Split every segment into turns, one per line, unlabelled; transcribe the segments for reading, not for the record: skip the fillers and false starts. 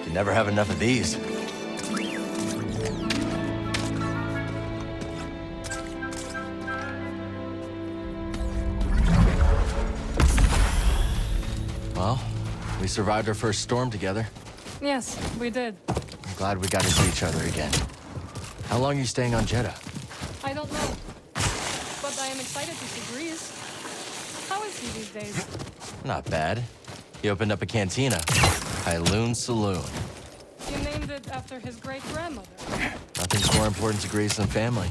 You never have enough of these. Well, we survived our first storm together.
Yes, we did.
I'm glad we got to see each other again. How long are you staying on Jeddah?
I don't know. But I am excited to see Grease. How is he these days?
Not bad. He opened up a cantina. Hyloon Saloon.
You named it after his great-grandmother.
Nothing's more important to Grease than family.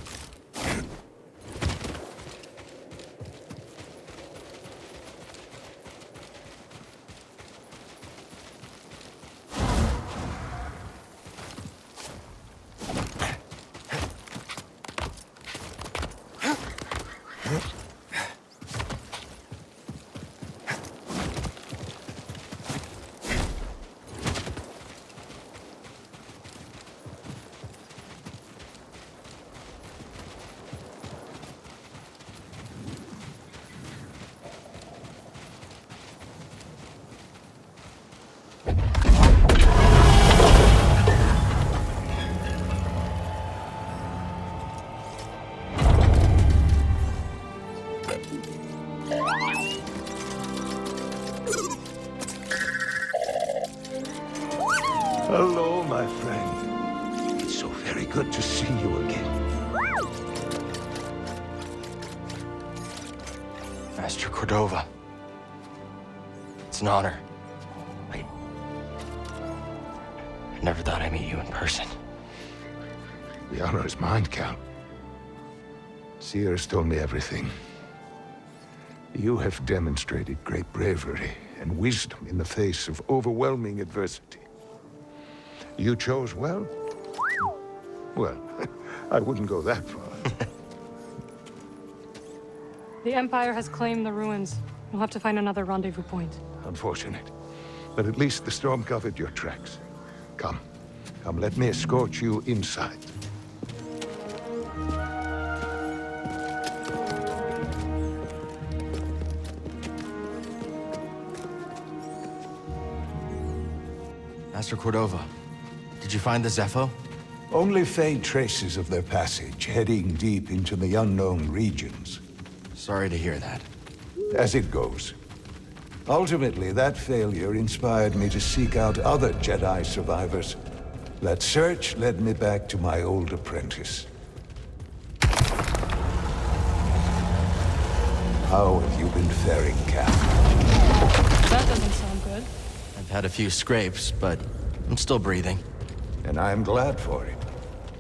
Hello, my friend. It's so very good to see you again.
Master Cordova. It's an honor. I never thought I'd meet you in person.
The honor is mine, Cal. Seer's told me everything. You have demonstrated great bravery and wisdom in the face of overwhelming adversity. You chose well? Well, I wouldn't go that far.
The Empire has claimed the ruins. We'll have to find another rendezvous point.
Unfortunate. But at least the storm covered your tracks. Come, let me escort you inside.
Master Cordova, did you find the Zepho?
Only faint traces of their passage, heading deep into the unknown regions.
Sorry to hear that.
As it goes. Ultimately, that failure inspired me to seek out other Jedi survivors. That search led me back to my old apprentice. How have you been faring, Cap?
That doesn't sound good.
I've had a few scrapes, but I'm still breathing.
And I'm glad for it.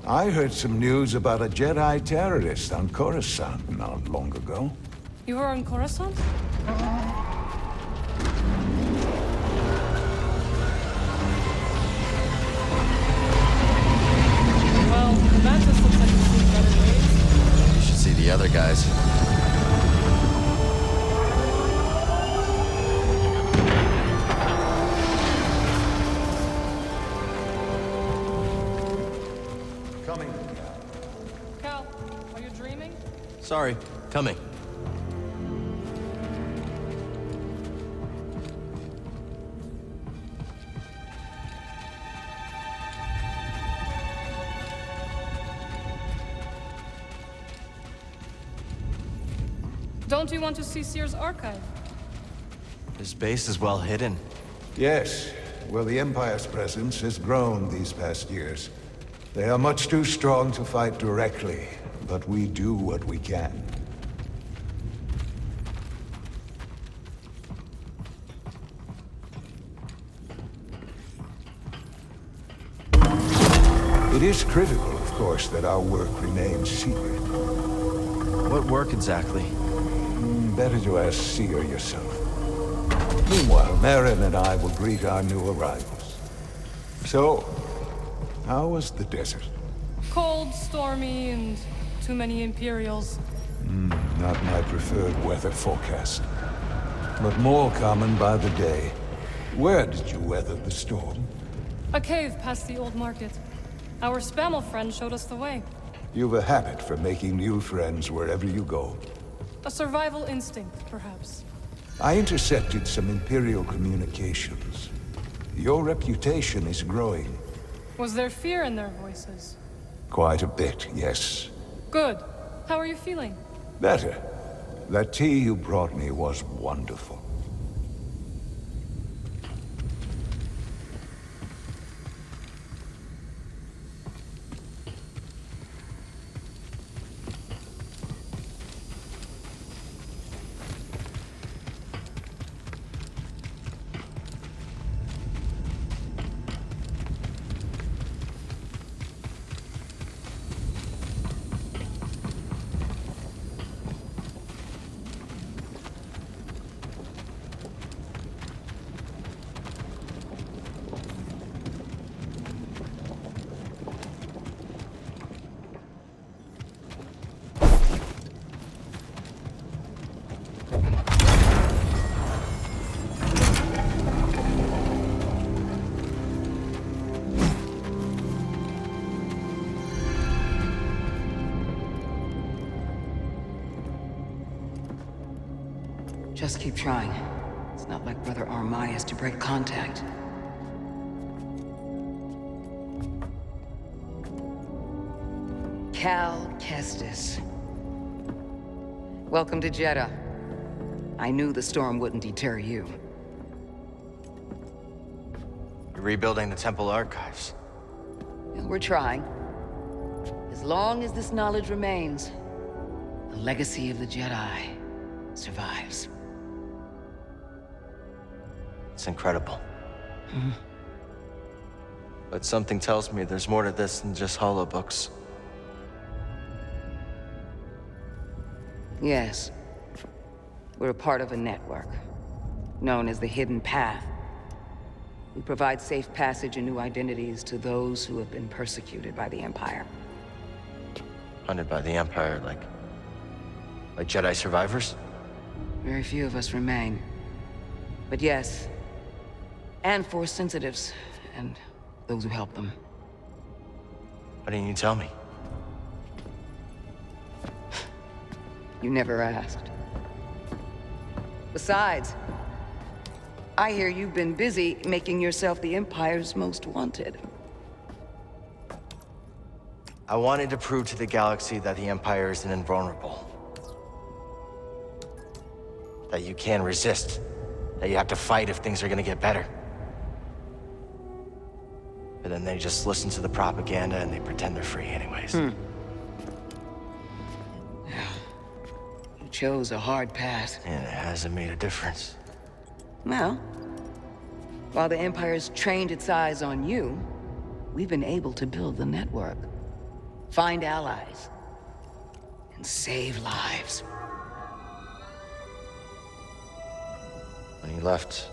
I heard some news about a Jedi terrorist on Coruscant not long ago.
You were on Coruscant? Well, the Mantis looks like he's seen better days.
You should see the other guys.
Coming.
Cal, are you dreaming?
Sorry, coming.
Don't you want to see Seer's archive?
This base is well hidden.
Yes. Well, the Empire's presence has grown these past years. They are much too strong to fight directly, but we do what we can. It is critical, of course, that our work remains secret.
What work exactly?
Better to ask Seer yourself. Meanwhile, Marin and I will greet our new arrivals. So, how was the desert?
Cold, stormy, and too many Imperials.
Not my preferred weather forecast. But more common by the day. Where did you weather the storm?
A cave past the old market. Our Spammel friend showed us the way.
You've a habit for making new friends wherever you go.
A survival instinct, perhaps.
I intercepted some Imperial communications. Your reputation is growing.
Was there fear in their voices?
Quite a bit, yes.
Good. How are you feeling?
Better. That tea you brought me was wonderful.
Just keep trying. It's not like Brother Armai is to break contact. Cal Kestis. Welcome to Jedi. I knew the storm wouldn't deter you.
You're rebuilding the temple archives.
We're trying. As long as this knowledge remains, the legacy of the Jedi survives.
It's incredible. But something tells me there's more to this than just holobooks.
Yes. We're a part of a network, known as the Hidden Path. We provide safe passage and new identities to those who have been persecuted by the Empire.
Hunted by the Empire, like Jedi survivors?
Very few of us remain. But yes, and Force sensitives, and those who help them.
Why didn't you tell me?
You never asked. Besides, I hear you've been busy making yourself the Empire's most wanted.
I wanted to prove to the galaxy that the Empire isn't invulnerable. That you can resist. That you have to fight if things are gonna get better. But then they just listen to the propaganda and they pretend they're free anyways.
You chose a hard path.
And it hasn't made a difference.
Well, while the Empire's trained its eyes on you, we've been able to build the network, find allies, and save lives.
When you left,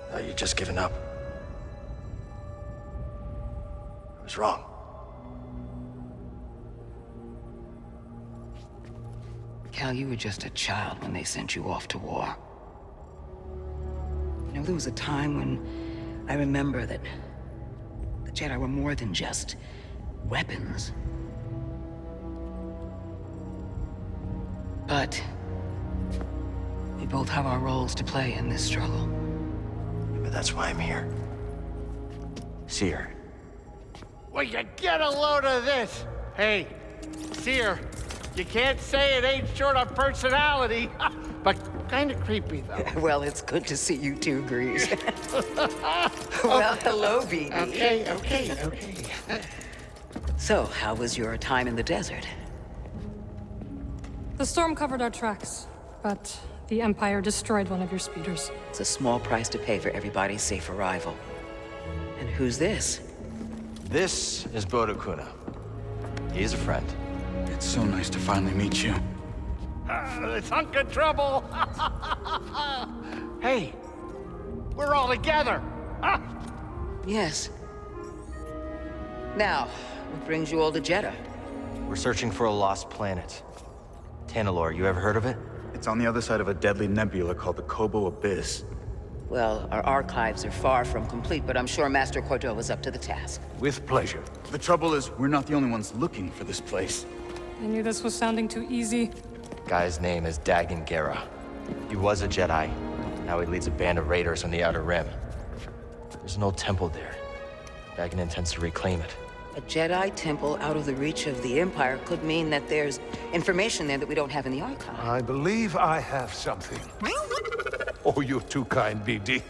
I thought you'd just given up. I was wrong.
Cal, you were just a child when they sent you off to war. You know, there was a time when I remember that the Jedi were more than just weapons. But we both have our roles to play in this struggle.
But that's why I'm here. Seer.
Will you get a load of this? Hey, Seer, you can't say it ain't short of personality, but kind of creepy, though.
Well, it's good to see you too, Grease. Well, hello, BD.
Okay.
So, how was your time in the desert?
The storm covered our tracks, but the Empire destroyed one of your speeders.
It's a small price to pay for everybody's safe arrival. And who's this?
This is Bodo Kuna. He's a friend.
It's so nice to finally meet you.
This hunk of trouble. Hey, we're all together. Huh?
Yes. Now, what brings you all to Jeddah?
We're searching for a lost planet. Tanalorr, you ever heard of it?
It's on the other side of a deadly nebula called the Kobo Abyss.
Well, our archives are far from complete, but I'm sure Master Cordova's up to the task.
With pleasure.
The trouble is, we're not the only ones looking for this place.
I knew this was sounding too easy.
Guy's name is Dagan Gera. He was a Jedi. Now he leads a band of raiders on the Outer Rim. There's an old temple there. Dagon intends to reclaim it.
A Jedi temple out of the reach of the Empire could mean that there's information there that we don't have in the archive.
I believe I have something. Oh, you're too kind, BD.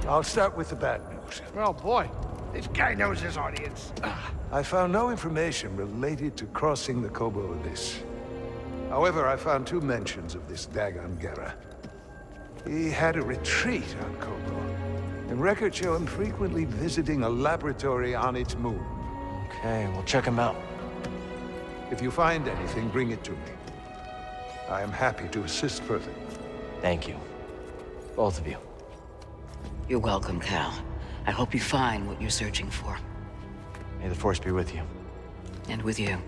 I'll start with the bad news.
Oh boy, this guy knows his audience.
I found no information related to crossing the Kobo Abyss. However, I found 2 mentions of this Dagon Gera. He had a retreat on Kobo, and records show him frequently visiting a laboratory on its moon.
Okay, we'll check him out.
If you find anything, bring it to me. I am happy to assist further.
Thank you. Both of you.
You're welcome, Cal. I hope you find what you're searching for.
May the Force be with you.
And with you.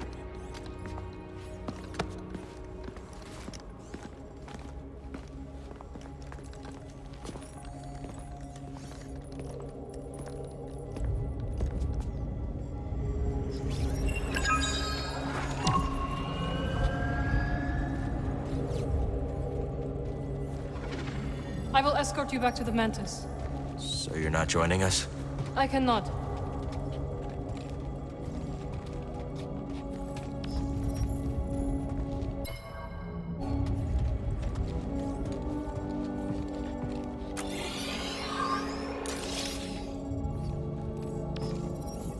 I will escort you back to the Mantis.
So you're not joining us?
I cannot.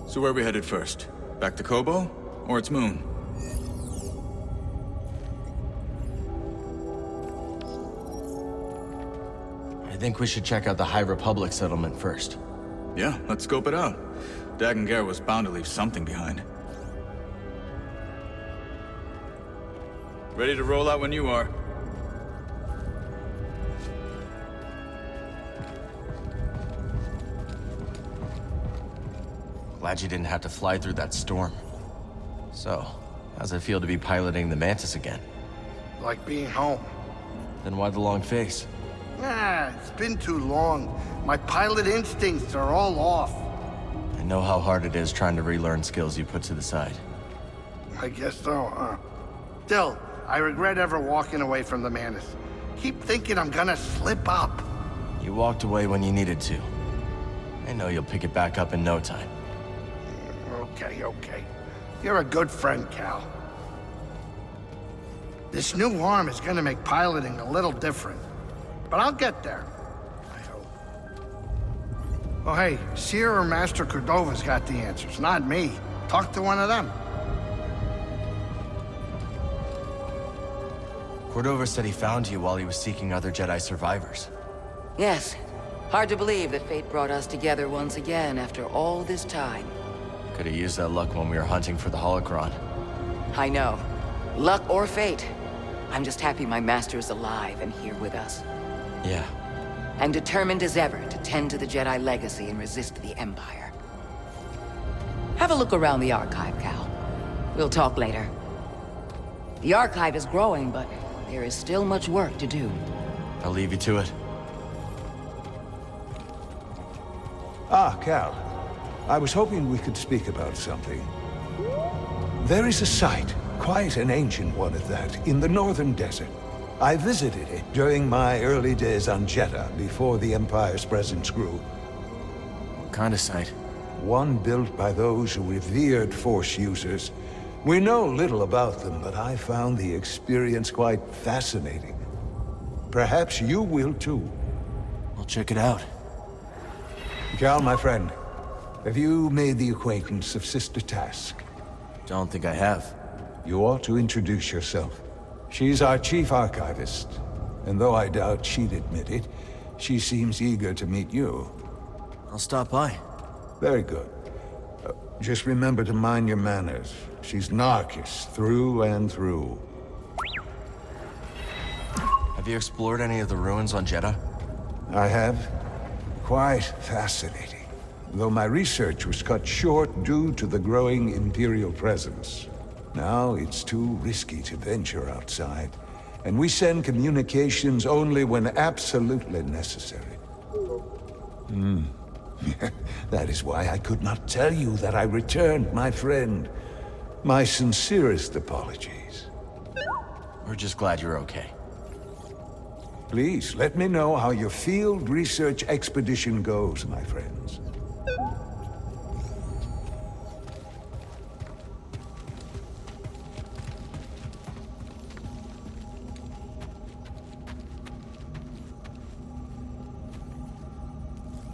So where are we headed first? Back to Kobo? Or its moon?
I think we should check out the High Republic settlement first.
Yeah, let's scope it out. Dagon Gera was bound to leave something behind. Ready to roll out when you are.
Glad you didn't have to fly through that storm. So, how's it feel to be piloting the Mantis again?
Like being home.
Then why the long face?
It's been too long. My pilot instincts are all off.
I know how hard it is trying to relearn skills you put to the side.
I guess so, huh? Still, I regret ever walking away from the Mantis. Keep thinking I'm gonna slip up.
You walked away when you needed to. I know you'll pick it back up in no time.
Okay. You're a good friend, Cal. This new arm is gonna make piloting a little different. But I'll get there. I hope. Oh, hey, Seer or Master Cordova's got the answers, not me. Talk to one of them.
Cordova said he found you while he was seeking other Jedi survivors.
Yes. Hard to believe that fate brought us together once again after all this time.
Could have used that luck when we were hunting for the holocron.
I know. Luck or fate. I'm just happy my master is alive and here with us.
Yeah.
And determined as ever to tend to the Jedi legacy and resist the Empire. Have a look around the archive, Cal. We'll talk later. The archive is growing, but there is still much work to do.
I'll leave you to it.
Ah, Cal. I was hoping we could speak about something. There is a site, quite an ancient one at that, in the northern desert. I visited it during my early days on Jeddah, before the Empire's presence grew.
What kind of site?
One built by those who revered Force users. We know little about them, but I found the experience quite fascinating. Perhaps you will too.
We'll check it out.
Cal, my friend, have you made the acquaintance of Sister Task?
Don't think I have.
You ought to introduce yourself. She's our chief archivist, and though I doubt she'd admit it, she seems eager to meet you.
I'll stop by.
Very good. Just remember to mind your manners. She's Narcus, through and through.
Have you explored any of the ruins on Jeddah?
I have. Quite fascinating. Though my research was cut short due to the growing Imperial presence. Now it's too risky to venture outside, and we send communications only when absolutely necessary. That is why I could not tell you that I returned, my friend. My sincerest apologies.
We're just glad you're okay.
Please, let me know how your field research expedition goes, my friends.